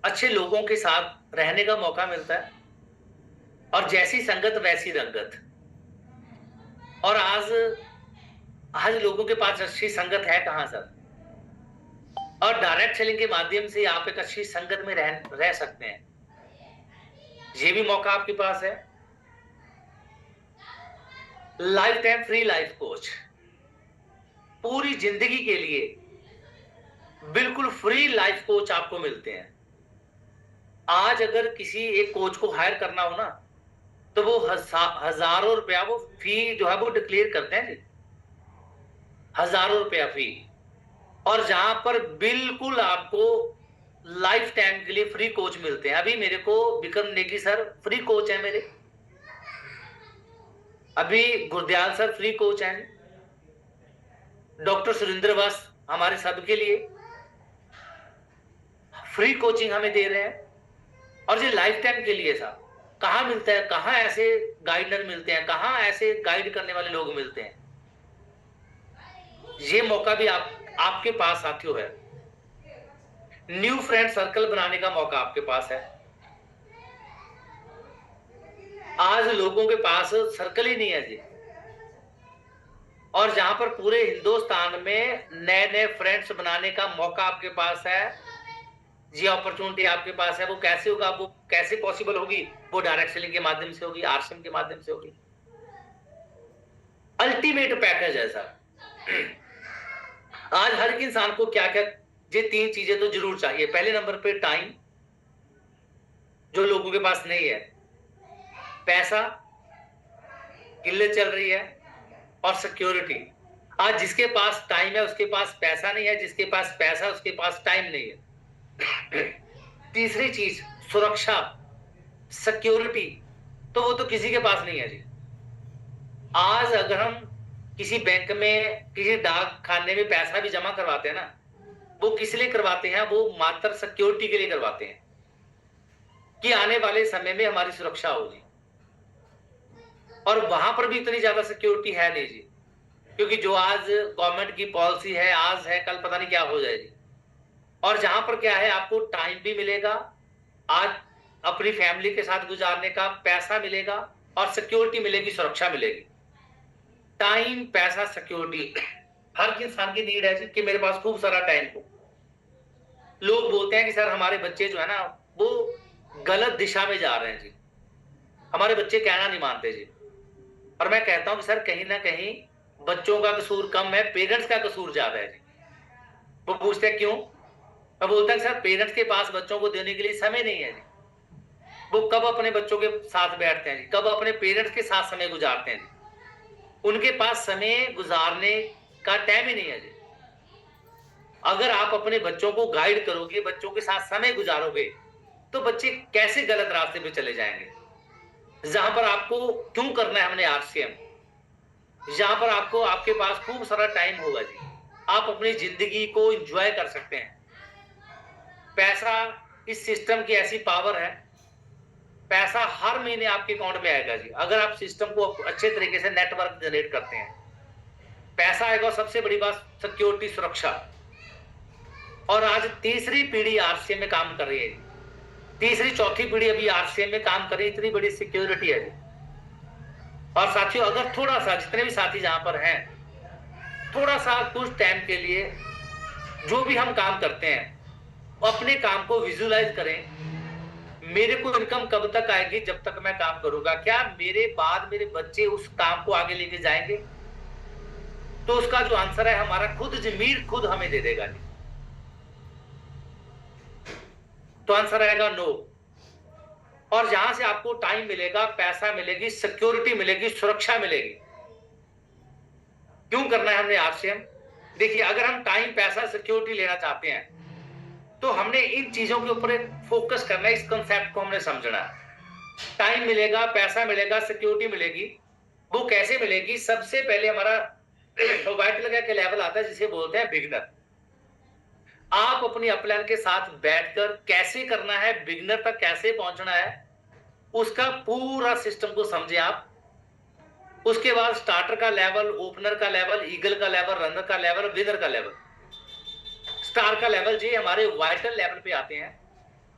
अच्छे लोगों के साथ रहने का मौका मिलता है, और जैसी संगत वैसी रंगत। और आज लोगों के पास अच्छी संगत है कहां सर, और डायरेक्ट सेलिंग के माध्यम से आप एक अच्छी संगत में रह सकते हैं, ये भी मौका आपके पास है। Life time free life coach, पूरी जिंदगी के लिए बिल्कुल फ्री लाइफ कोच आपको मिलते हैं। आज अगर किसी एक कोच को हायर करना हो ना, तो वो हजारों रुपया वो फी जो है वो डिक्लेयर करते हैं जी, हजारों रुपया फी, और जहां पर बिल्कुल आपको लाइफ टाइम के लिए फ्री कोच मिलते हैं। अभी मेरे को Vikram Negi sir free coach है मेरे, अभी गुरदयाल सर फ्री कोच हैं, डॉक्टर सुरेंद्र वत्स हमारे सबके लिए फ्री कोचिंग हमें दे रहे हैं, और ये लाइफ टाइम के लिए साहब। कहां मिलता है, कहां ऐसे गाइडर मिलते हैं, कहां ऐसे गाइड करने वाले लोग मिलते हैं। ये मौका भी आपके पास साथियों है। न्यू फ्रेंड सर्कल बनाने का मौका आपके पास है। आज लोगों के पास सर्कल ही नहीं है जी, और जहां पर पूरे हिंदुस्तान में नए नए फ्रेंड्स बनाने का मौका आपके पास है, ये अपॉर्चुनिटी आपके पास है। वो कैसे होगा, वो कैसे पॉसिबल होगी, वो डायरेक्ट सेलिंग के माध्यम से होगी, आरसीएम के माध्यम से होगी। अल्टीमेट पैकेज है सर। आज हर एक इंसान को क्या क्या, ये 3 चीजें तो जरूर चाहिए। पहले नंबर पे टाइम, जो लोगों के पास नहीं है। पैसा, किल्लत चल रही है, और सिक्योरिटी। आज जिसके पास टाइम है उसके पास पैसा नहीं है, जिसके पास पैसा है उसके पास टाइम नहीं है। तीसरी चीज सुरक्षा, सिक्योरिटी, तो वो तो किसी के पास नहीं है जी। आज अगर हम किसी बैंक में, किसी डाक खाने में पैसा भी जमा करवाते हैं ना, वो किस लिए करवाते हैं? वो मात्र सिक्योरिटी के लिए करवाते हैं कि आने वाले समय में हमारी सुरक्षा होगी। और वहां पर भी इतनी ज्यादा सिक्योरिटी है नहीं जी, क्योंकि जो आज गवर्नमेंट की पॉलिसी है, आज है कल पता नहीं क्या हो जाएगी। और जहां पर क्या है, आपको टाइम भी मिलेगा, आज अपनी फैमिली के साथ गुजारने का पैसा मिलेगा, और सिक्योरिटी मिलेगी, सुरक्षा मिलेगी। टाइम, पैसा, सिक्योरिटी हर इंसान की नीड है जी, कि मेरे पास खूब सारा टाइम हो। लोग बोलते हैं कि सर हमारे बच्चे जो है ना वो गलत दिशा में जा रहे हैं जी, हमारे बच्चे कहना नहीं मानते जी। और मैं कहता हूं कि सर कहीं ना कहीं बच्चों का कसूर कम है, पेरेंट्स का कसूर ज्यादा है जी। वो पूछते हैं क्यों? मैं बोलता हूं सर पेरेंट्स के पास बच्चों को देने के लिए समय नहीं है जी। वो कब अपने बच्चों के साथ बैठते हैं जी, कब अपने पेरेंट्स के साथ समय गुजारते हैं जी। उनके पास समय गुजारने का टाइम ही नहीं है जी। अगर आप अपने बच्चों को गाइड करोगे, बच्चों के साथ समय गुजारोगे, तो बच्चे कैसे गलत रास्ते पे चले जाएंगे? जहां पर आपको क्यों करना है हमने आरसीएम, जहां पर आपको, आपके पास खूब सारा टाइम होगा जी, आप अपनी जिंदगी को एंजॉय कर सकते हैं। पैसा, इस सिस्टम की ऐसी पावर है, पैसा हर महीने आपके अकाउंट में आएगा जी, अगर आप सिस्टम को अच्छे तरीके से नेटवर्क जनरेट करते हैं। पैसा आएगा, सबसे बड़ी बात सिक्योरिटी, सुरक्षा। और आज तीसरी पीढ़ी आरसीएम में काम कर रही है, तीसरी चौथी पीढ़ी अभी आरसीएम में काम कर रही है, इतनी बड़ी सिक्योरिटी है। और साथियों, अगर थोड़ा सा, जितने भी साथी जहां पर हैं, थोड़ा सा कुछ टाइम के लिए जो भी हम काम करते हैं, अपने काम को विजुअलाइज करें। मेरे को इनकम कब तक आएगी? जब तक मैं काम करूंगा। क्या मेरे बाद मेरे बच्चे उस काम को आगे लेके जाएंगे? तो उसका जो आंसर है, हमारा खुद जमीर खुद हमें दे देगा जी। तो आंसर आएगा नो। और जहां से आपको टाइम मिलेगा, पैसा मिलेगी, सिक्योरिटी मिलेगी, सुरक्षा मिलेगी। क्यों करना है हमने आरसीएम? देखिए, अगर हम टाइम, पैसा, सिक्योरिटी लेना चाहते हैं, तो हमने इन चीजों के ऊपर फोकस करना है, इस कंसेप्ट को हमने समझना है। टाइम मिलेगा, पैसा मिलेगा, सिक्योरिटी मिलेगी। वो कैसे मिलेगी? सबसे पहले हमारा वाइट लगा के लेवल आता है, जिसे बोलते हैं बिगनर। आप अपनी अपलाइन के साथ बैठकर कैसे करना है, बिगनर तक कैसे पहुंचना है, उसका पूरा सिस्टम को समझे आप। उसके बाद स्टार्टर का लेवल, ओपनर का लेवल, ईगल का लेवल, रनर का लेवल, विनर का लेवल, स्टार का लेवल, जी हमारे वाइटल लेवल पे आते हैं।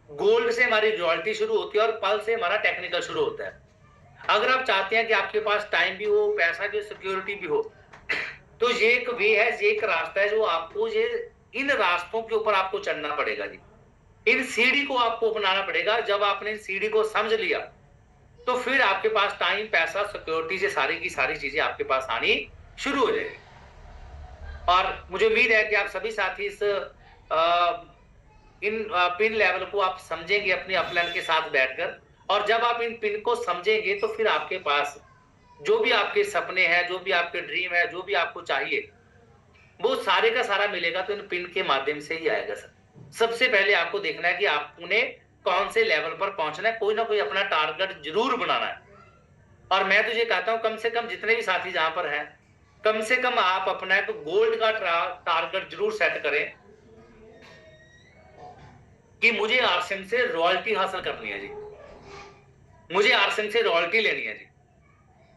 गोल्ड से हमारी रॉयल्टी शुरू होती है, और पल से हमारा टेक्निकल शुरू होता है। अगर आप चाहते हैं कि आपके पास टाइम भी हो, पैसा भी, सिक्योरिटी भी हो, तो ये एक वे है, ये एक रास्ता है जो आपको, ये इन रास्तों के ऊपर आपको चढ़ना पड़ेगा जी। इन सीढ़ी को आपको अपनाना पड़ेगा। जब आपने इन सीढ़ी को समझ लिया, तो फिर आपके पास टाइम, पैसा, सिक्योरिटी से सारी की सारी चीजें आपके पास आनी शुरू हो जाएगी। और मुझे उम्मीद है कि आप सभी साथी इस इन पिन लेवल को आप समझेंगे अपनी अपलाइन के साथ बैठकर। और जब आप इन पिन को समझेंगे, तो फिर आपके पास जो भी आपके सपने हैं, जो भी आपके ड्रीम है, जो भी आपको चाहिए, वो सारे का सारा मिलेगा। तो इन पिन के माध्यम से ही आएगा सर। सबसे पहले आपको देखना है कि आपने कौन से लेवल पर पहुंचना है। कोई ना कोई अपना टारगेट जरूर बनाना है। और मैं तुझे कहता हूं, कम से कम जितने भी साथी जहां पर हैं, कम से कम आप अपना एक गोल्ड का टारगेट जरूर सेट करें कि मुझे आरसीएम से रॉयल्टी हासिल करनी है जी, मुझे आरसीएम से रॉयल्टी लेनी है जी।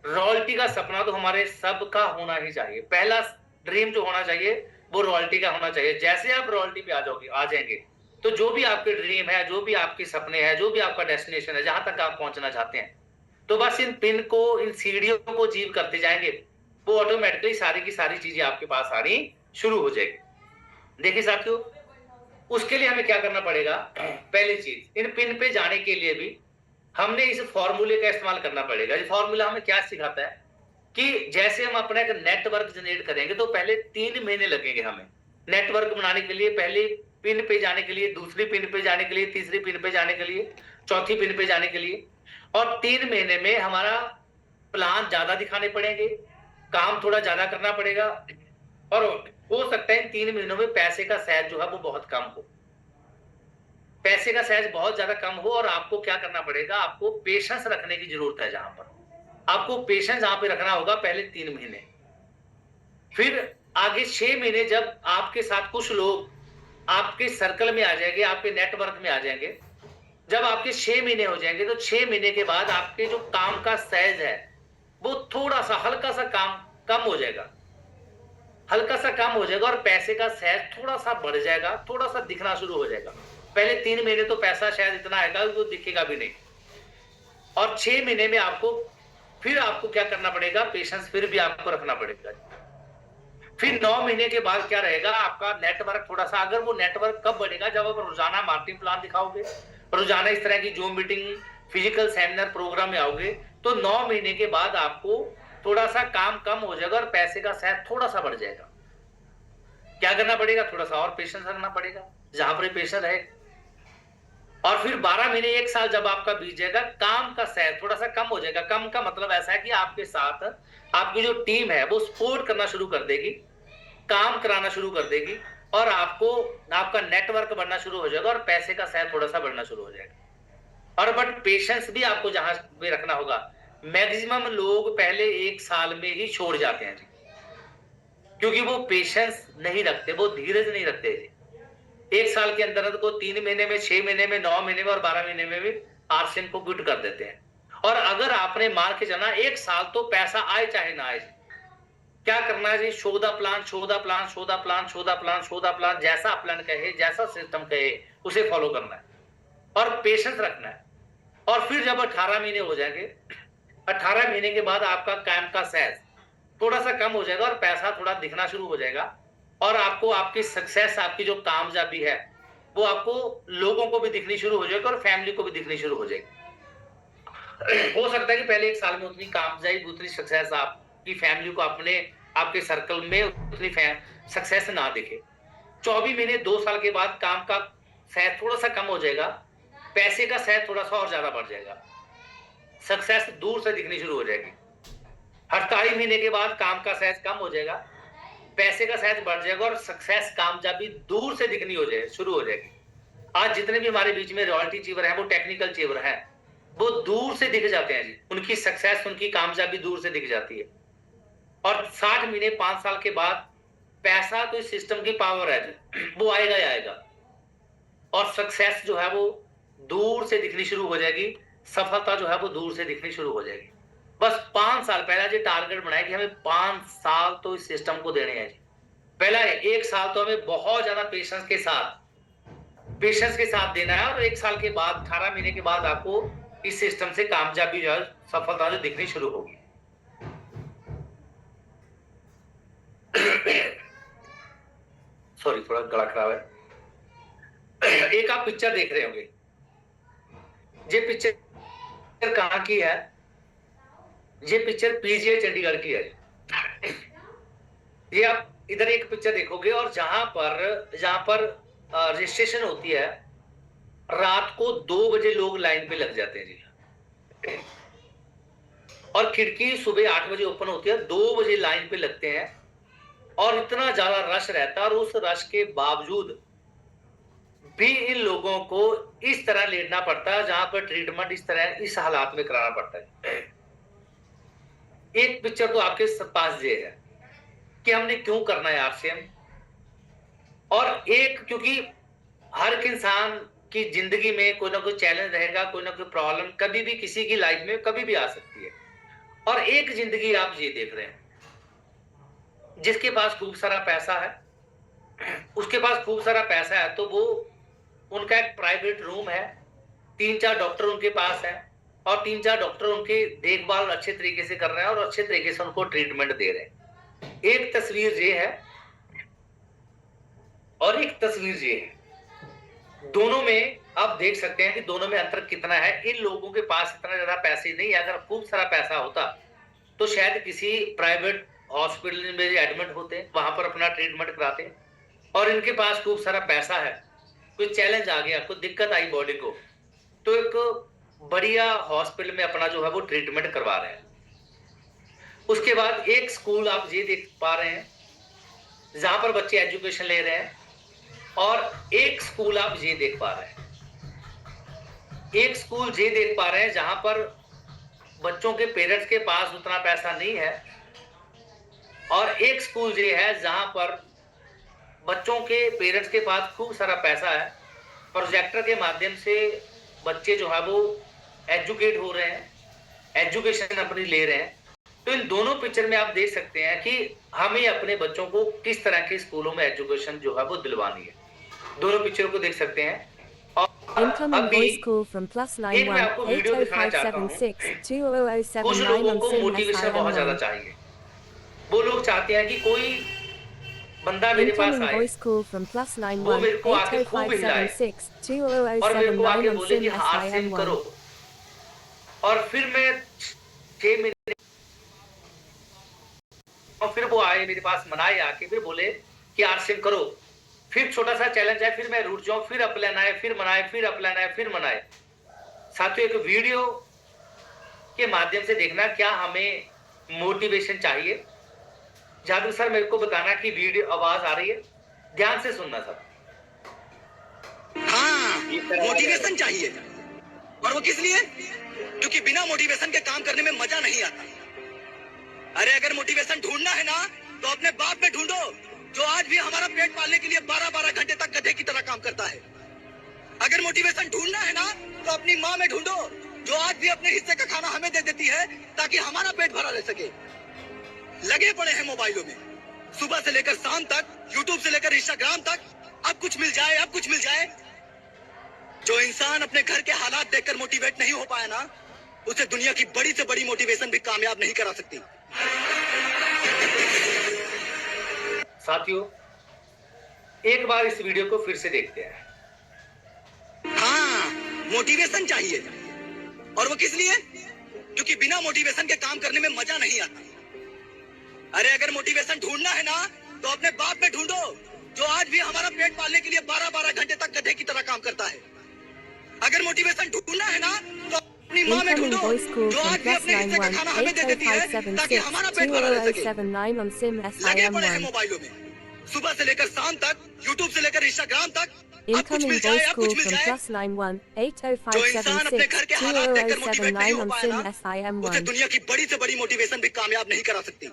रॉयल्टी का सपना तो हमारे सबका होना ही चाहिए। पहला ड्रीम जो होना चाहिए वो रॉयल्टी का होना चाहिए। जैसे आप रॉयल्टी पे आ जाएंगे, तो जो भी आपके ड्रीम है, जो भी आपके सपने हैं, जो भी आपका डेस्टिनेशन है, जहां तक आप पहुंचना चाहते हैं, तो बस इन पिन को, इन सीढ़ियों को अचीव करते जाएंगे, वो ऑटोमेटिकली सारी की सारी चीजें आपके पास आनी शुरू हो जाएगी। देखिए साथियों, उसके लिए हमें क्या करना पड़ेगा? पहली चीज, इन पिन पे जाने के लिए भी हमने इस फॉर्मूले का इस्तेमाल करना पड़ेगा। ये फॉर्मूला हमें क्या सिखाता है कि जैसे हम अपना एक नेटवर्क जनरेट करेंगे, तो पहले 3 महीने लगेंगे हमें नेटवर्क बनाने के लिए। पहले पिन पे जाने के लिए, दूसरी पिन पे जाने के लिए, तीसरी पिन पे जाने के लिए, चौथी पिन पे जाने के लिए। और 3 महीने में हमारा प्लान ज्यादा दिखाने पड़ेंगे, काम थोड़ा ज्यादा करना पड़ेगा, और हो सकता है इन 3 महीनों में पैसे का सहज जो है वो बहुत कम हो, पैसे का सहज बहुत ज्यादा कम हो। और आपको क्या करना पड़ेगा, आपको पेशेंस रखने की जरूरत है। जहां पर आपको पेशेंस जहां पे रखना होगा पहले 3 महीने, फिर आगे 6 महीने जब आपके साथ कुछ लोग आपके सर्कल में आ जाएंगे, आपके नेटवर्क में आ जाएंगे, जब आपके 6 महीने हो जाएंगे तो 6 महीने के बाद आपके जो काम का सहज है वो थोड़ा सा हल्का सा काम कम हो जाएगा, हल्का सा कम हो जाएगा, और पैसे का सहज थोड़ा सा बढ़ जाएगा, थोड़ा सा दिखना शुरू हो जाएगा। पहले 3 महीने तो पैसा शायद इतना आएगा वो दिखेगा भी नहीं, और 6 महीने में आपको फिर आपको क्या करना पड़ेगा, पेशेंस फिर भी आपको रखना पड़ेगा। फिर 9 महीने के बाद क्या रहेगा, आपका नेटवर्क थोड़ा सा, अगर वो नेटवर्क कब बढ़ेगा, जब आप रोजाना मार्केटिंग प्लान दिखाओगे, रोजाना इस तरह की zoom meeting, physical seminar program में आओगे, तो 9 महीने के बाद आपको थोड़ा सा काम कम हो जाएगा और पैसे का सहज थोड़ा सा बढ़ जाएगा। क्या करना पड़ेगा, थोड़ा सा और पेशेंस रखना पड़ेगा जहां पर पेशेंस है। और फिर 12 महीने 1 साल जब आपका बीत जाएगा, काम का सहज थोड़ा सा कम हो जाएगा। कम का मतलब ऐसा है कि आपके साथ आपकी जो टीम है वो सपोर्ट करना शुरू कर देगी, काम कराना शुरू कर देगी, और आपको आपका नेटवर्क बढ़ना शुरू हो जाएगा और पैसे का सहज थोड़ा सा बढ़ना शुरू हो जाएगा। और बट पेशेंस भी आपको जहां भी रखना होगा। मैक्सिमम लोग पहले 1 साल में ही छोड़ जाते हैं जी, क्योंकि वो पेशेंस नहीं रखते, वो धीरज नहीं रखते जी। 1 साल के अंदर को 3 महीने में, 6 महीने में, 9 महीने में और 12 महीने में भी आरसीएम को गुट कर देते हैं। और अगर आपने मान के चलना 1 साल तो पैसा आए चाहे ना आए, क्या करना है जी, show the plan, show the plan, show the plan, show the plan, show the plan, जैसा प्लान कहे, जैसा सिस्टम कहे उसे फॉलो करना है और पेशेंस रखना है। और फिर जब 18 महीने हो जाएंगे, 18 महीने के बाद आपका काम का सहज थोड़ा सा कम हो जाएगा और पैसा थोड़ा दिखना शुरू हो जाएगा, और आपको आपकी सक्सेस, आपकी जो कामयाबी है वो आपको लोगों को भी दिखनी शुरू हो जाएगी और फैमिली को भी दिखनी शुरू हो जाएगी। हो सकता है कि पहले 1 साल में उतनी कामयाबी, उतनी सक्सेस आपकी फैमिली को अपने आपके सर्कल में उतनी सक्सेस ना दिखे। 24 महीने 2 साल के बाद काम का सहज थोड़ा सा कम हो जाएगा, पैसे का सहज थोड़ा सा और ज्यादा बढ़ जाएगा, सक्सेस दूर से दिखनी शुरू हो जाएगी। 48 महीने के बाद काम का सहज कम हो जाएगा, पैसे का सहज बढ़ जाएगा और सक्सेस, कामयाबी दूर से दिखनी हो जाए शुरू हो जाएगी। आज जितने भी हमारे बीच में रॉयल्टी अचीवर हैं, वो टेक्निकल अचीवर हैं, वो दूर से दिख जाते हैं जी, उनकी सक्सेस, उनकी कामयाबी दूर से दिख जाती है। और 60 महीने 5 साल के बाद पैसा तो इस सिस्टम की पावर है जी, वो आएगा ही आएगा, और सक्सेस जो है वो दूर से दिखनी शुरू हो जाएगी, सफलता जो है वो दूर से दिखनी शुरू हो जाएगी। बस 5 साल पहला जी टारगेट बनाया कि हमें 5 साल तो इस सिस्टम को देने हैं जी। पहला 1 साल तो हमें बहुत ज्यादा पेशेंस के साथ देना है, और 1 साल के बाद 18 महीने के बाद आपको इस सिस्टम से कामयाबी जो है, सफलता जो दिखनी शुरू होगी। सॉरी, थोड़ा गला खराब है। एक आप पिक्चर देख रहे होंगे, ये पिक्चर कहां की है, ये पिक्चर पीजीआई चंडीगढ़ की है। ये आप इधर एक पिक्चर देखोगे, और जहां पर रजिस्ट्रेशन होती है, रात को 2 बजे लोग लाइन पे लग जाते हैं जी, और खिड़की सुबह 8 बजे ओपन होती है, 2 बजे लाइन पे लगते हैं, और इतना ज्यादा रश रहता है, और उस रश के बावजूद भी इन लोगों को इस तरह लेटना पड़ता है, जहां पर ट्रीटमेंट इस तरह, इस हालात में कराना पड़ता है। एक पिक्चर तो आपके पास ये है कि हमने क्यों करना है आरसीएम, और एक क्योंकि हर एक इंसान की जिंदगी में कोई ना कोई चैलेंज रहेगा, कोई ना कोई प्रॉब्लम कभी भी किसी की लाइफ में कभी भी आ सकती है। और एक जिंदगी आप ये देख रहे हैं, जिसके पास खूब सारा पैसा है, उसके पास खूब सारा पैसा है, तो वो उनका एक प्राइवेट रूम है, 3-4 डॉक्टर उनके पास है, और 3-4 डॉक्टर उनकी देखभाल अच्छे तरीके से कर रहे हैं और अच्छे तरीके से उनको ट्रीटमेंट दे रहे हैं। एक तस्वीर ये है और एक तस्वीर ये है, दोनों में आप देख सकते हैं कि दोनों में अंतर कितना है। इन लोगों के पास इतना ज्यादा पैसे नहीं है, अगर खूब सारा पैसा होता तो शायद किसी प्राइवेट हॉस्पिटल में एडमिट होते, वहां पर अपना ट्रीटमेंट कराते, और इनके पास खूब सारा पैसा है कोई चैलेंज आ गया, कोई दिक्कत आई बॉडी को, तो एक बढ़िया हॉस्पिटल में अपना जो है वो ट्रीटमेंट करवा रहे हैं। उसके बाद एक स्कूल आप ये देख पा रहे हैं, जहां पर बच्चे एजुकेशन ले रहे हैं, और एक स्कूल आप ये देख पा रहे हैं, एक स्कूल ये देख पा रहे हैं जहां पर बच्चों के पेरेंट्स के पास उतना पैसा नहीं है, और एक स्कूल ये है जहां पर बच्चों के पेरेंट्स के पास खूब सारा पैसा है। प्रोजेक्टर के माध्यम से बच्चे जो है वो एजुकेट हो रहे हैं, एजुकेशन अपनी ले रहे हैं। तो इन दोनों पिक्चर में आप देख सकते हैं कि हमें अपने बच्चों को किस तरह के स्कूलों में एजुकेशन जो है वो दिलवानी है। दोनों पिक्चर को देख सकते हैं। और Incoming अभी voice call from +line एक मैं 1 आपको वीडियो दिखाना चाहता हूँ। 80576 कुछ 2007 लोगों 9 को on SIM मोटिवेशन बहुत ज्यादा SIM1. चाहिए। वो लोग चाहते हैं कि कोई बंदा मेरे पास Incoming आए, voice call from +line वो 1 मेरे को आके खूब हिलाए 80576 और मेरे 2007 को आके 9 on बोले कि SIM हाँ सिम SIM1. करो, और फिर मैं 6 महीने, और फिर वो आए मेरे पास, मनाए आके, फिर बोले कि यार सिम करो। फिर छोटा सा चैलेंज है, फिर मैं रूठ जाऊं, फिर अपलाइन आए, फिर मनाए, फिर अपलाइन आए, फिर मनाए। साथियों, एक वीडियो के माध्यम से देखना क्या हमें मोटिवेशन चाहिए। जादू सर मेरे को बताना कि वीडियो आवाज आ रही है, ध्यान से सुनना सर। हाँ, मोटिवेशन चाहिए। और वो किस लिए? क्योंकि बिना मोटिवेशन के काम करने में मजा नहीं आता। अरे अगर मोटिवेशन ढूंढना है ना, तो अपने बाप में ढूंढो, जो आज भी हमारा पेट पालने के लिए 12-12 घंटे तक गधे की तरह काम करता है। अगर मोटिवेशन ढूंढना है ना, तो अपनी माँ में ढूंढो, जो आज भी अपने हिस्से का खाना हमें दे देती है ताकि हमारा पेट भरा रह सके। लगे पड़े हैं मोबाइलों में, सुबह से लेकर शाम तक, यूट्यूब से लेकर इंस्टाग्राम तक, अब कुछ मिल जाए, अब कुछ मिल जाए। जो इंसान अपने घर के हालात देखकर मोटिवेट नहीं हो पाया ना, उसे दुनिया की बड़ी से बड़ी मोटिवेशन भी कामयाब नहीं करा सकती। साथियों, एक बार इस वीडियो को फिर से देखते हैं। हाँ, मोटिवेशन चाहिए। और वो किस लिए? क्योंकि बिना मोटिवेशन के काम करने में मजा नहीं आता। अरे अगर मोटिवेशन ढूंढना है ना, तो अपने बाप में ढूंढो, जो आज भी हमारा पेट पालने के लिए 12-12 घंटे तक गधे की तरह काम करता है। अगर मोटिवेशन ढूंढना है ना, तो अपनी माँ में Incoming ढूंढो, voice call जो from आज भी अपने हिस्से का +line 1 खाना हमें दे देती है ताकि 80576 हमारा पेट भरा रह सके। 2007 9 on SIM लगे पड़े हैं SIM1. मोबाइलों में, सुबह से लेकर शाम तक, यूट्यूब से लेकर इंस्टाग्राम तक, अब कुछ Incoming मिल जाए, voice अब कुछ call मिल from जाए। +line 1 जो इंसान अपने घर के हालात देखकर 80576 मोटिवेट 2007 नहीं 9 हो on पाया SIM ना, उसे SIM1. दुनिया की बड़ी से बड़ी मोटिवेशन भी कामयाब नहीं करा सकती।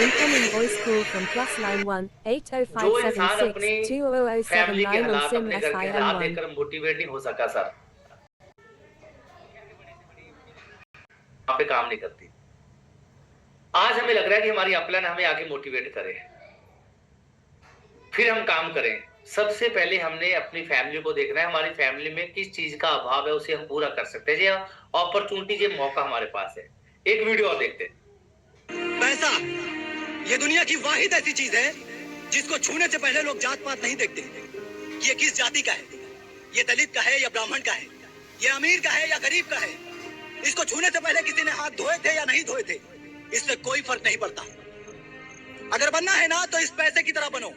Incoming voice call from +line 1 जो इंसान 80576 अपनी 2007 फैमिली के 9 on हालात, SIM अपने घर के हालात SIM1. देखकर मोटिवेट नहीं हो सका सर, वहां पे काम नहीं करती। आज हमें लग रहा है कि हमारी अपलाइन हमें आगे मोटिवेट करे, फिर हम काम करें। सबसे पहले हमने अपनी फैमिली को देखना है, हमारी फैमिली में किस चीज का अभाव है, उसे हम पूरा कर सकते हैं। ये अपॉर्चुनिटी, ये मौका हमारे पास है। एक वीडियो और देखते हैं। पैसा ये दुनिया की वाहिद ऐसी चीज है जिसको छूने से पहले लोग जात पात नहीं देखते। ये किस जाति का है, ये दलित का है या ब्राह्मण का है, ये अमीर का है या गरीब का है, इसको छूने से पहले किसी ने हाथ धोए थे या नहीं धोए थे, इससे कोई फर्क नहीं पड़ता। अगर बनना है ना, तो इस पैसे की तरह बनो,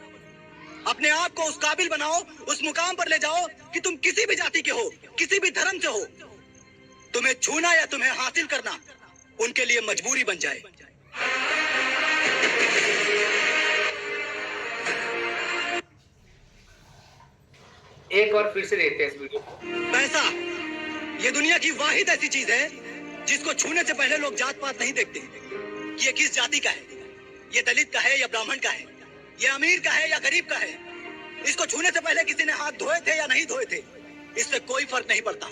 अपने आप को उस काबिल बनाओ, उस मुकाम पर ले जाओ कि तुम किसी भी जाति के हो, किसी भी धर्म से हो, तुम्हें छूना या तुम्हें हासिल करना उनके लिए मजबूरी बन जाए। एक बार फिर से देखते हैं इस वीडियो को। पैसा ये दुनिया की वाहिद ऐसी चीज है जिसको छूने से पहले लोग जात पात नहीं देखते। ये किस जाति का है, ये दलित का है या ब्राह्मण का है, ये अमीर का है या गरीब का है, इसको छूने से पहले किसी ने हाथ धोए थे या नहीं धोए थे, इससे कोई फर्क नहीं पड़ता।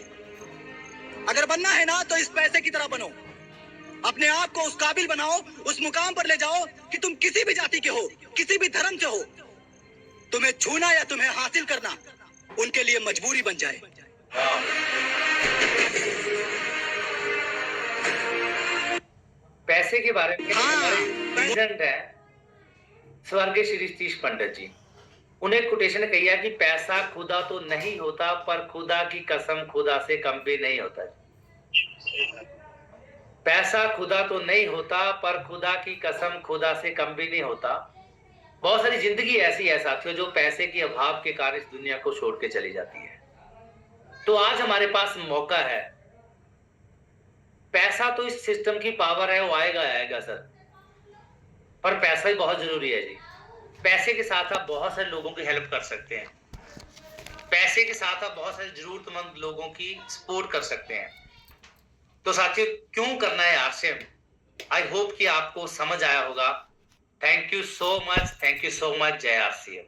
अगर बनना है ना, तो इस पैसे की तरह बनो, अपने आप को उस काबिल बनाओ, उस मुकाम पर ले जाओ कि तुम किसी भी जाति के हो, किसी भी धर्म से हो, तुम्हें छूना या तुम्हें हासिल करना उनके लिए मजबूरी बन जाए। पैसे के बारे में हाँ, हमारे प्रेसिडेंट है स्वर्गीय श्री सतीश पंडित जी, उन्हें कोटेशन कही है कि पैसा खुदा तो नहीं होता, पर खुदा की कसम खुदा से कम भी नहीं होता। पैसा खुदा तो नहीं होता, पर खुदा की कसम खुदा से कम भी नहीं होता। बहुत सारी जिंदगी ऐसी है साथियों जो पैसे के अभाव के कारण इस दुनिया को छोड़ के चली जाती है। तो आज हमारे पास मौका है। पैसा तो इस सिस्टम की पावर है, वो आएगा सर, पर पैसा ही बहुत जरूरी है जी। पैसे के साथ आप बहुत सारे लोगों की हेल्प कर सकते हैं, पैसे के साथ आप बहुत सारे जरूरतमंद लोगों की सपोर्ट कर सकते हैं। तो साथियों क्यों करना है आरसीएम? आई होप कि आपको समझ आया होगा। थैंक यू सो मच, जय आरसीएम।